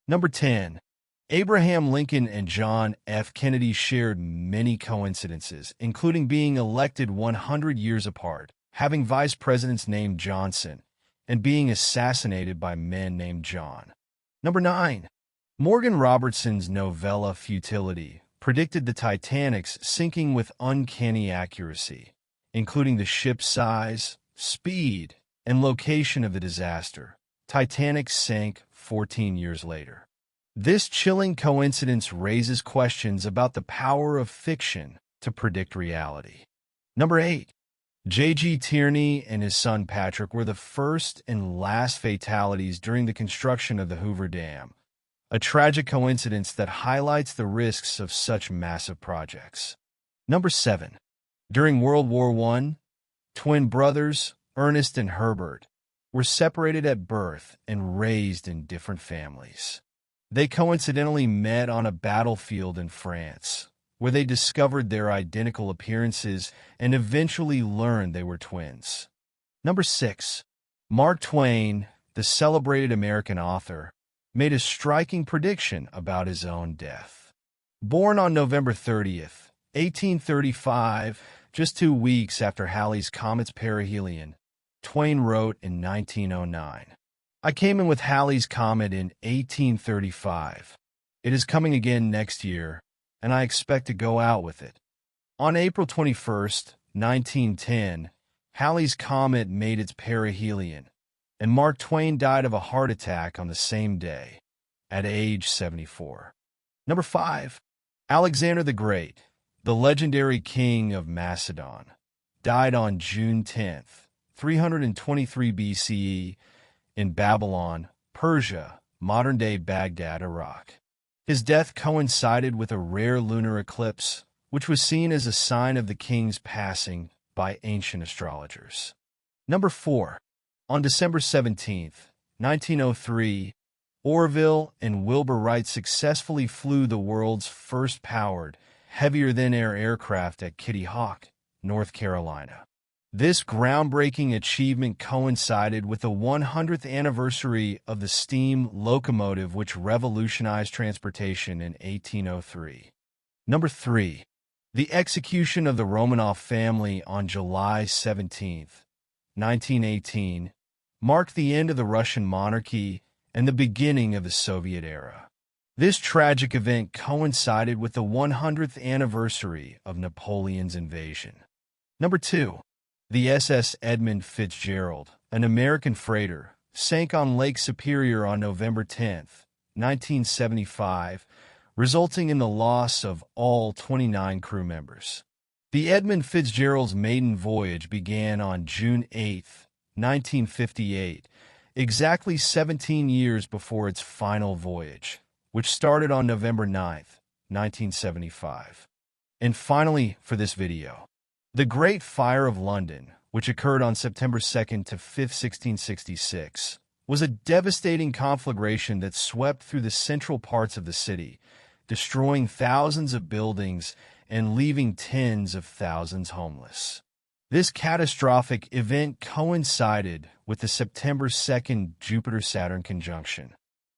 Number 10. Abraham Lincoln and John F. Kennedy shared many coincidences, including being elected 100 years apart, having vice presidents named Johnson, and being assassinated by men named John. Number 9. Morgan Robertson's novella Futility predicted the Titanic's sinking with uncanny accuracy, including the ship's size, speed, and location of the disaster. Titanic sank 14 years later. This chilling coincidence raises questions about the power of fiction to predict reality. Number 8. J.G. Tierney and his son Patrick were the first and last fatalities during the construction of the Hoover Dam, a tragic coincidence that highlights the risks of such massive projects. Number 7. During World War I, twin brothers, Ernest and Herbert, were separated at birth and raised in different families. They coincidentally met on a battlefield in France, where they discovered their identical appearances and eventually learned they were twins. Number 6. Mark Twain, the celebrated American author, made a striking prediction about his own death. Born on November 30th, 1835, just 2 weeks after Halley's Comet's perihelion, Twain wrote in 1909, "I came in with Halley's Comet in 1835. It is coming again next year, and I expect to go out with it." On April 21st, 1910, Halley's Comet made its perihelion, and Mark Twain died of a heart attack on the same day, at age 74. Number 5. Alexander the Great, the legendary king of Macedon, died on June 10th, 323 BCE, in Babylon, Persia, modern-day Baghdad, Iraq. His death coincided with a rare lunar eclipse, which was seen as a sign of the king's passing by ancient astrologers. Number 4. On December 17th, 1903, Orville and Wilbur Wright successfully flew the world's first powered, heavier-than-air aircraft at Kitty Hawk, North Carolina. This groundbreaking achievement coincided with the 100th anniversary of the steam locomotive, which revolutionized transportation in 1803. Number 3. The execution of the Romanov family on July 17, 1918, marked the end of the Russian monarchy and the beginning of the Soviet era. This tragic event coincided with the 100th anniversary of Napoleon's invasion. Number 2. The SS Edmund Fitzgerald, an American freighter, sank on Lake Superior on November 10, 1975, resulting in the loss of all 29 crew members. The Edmund Fitzgerald's maiden voyage began on June 8, 1958, exactly 17 years before its final voyage, which started on November 9, 1975. And finally, for this video, the Great Fire of London, which occurred on September 2nd to 5th, 1666, was a devastating conflagration that swept through the central parts of the city, destroying thousands of buildings and leaving tens of thousands homeless. This catastrophic event coincided with the September 2nd Jupiter-Saturn conjunction,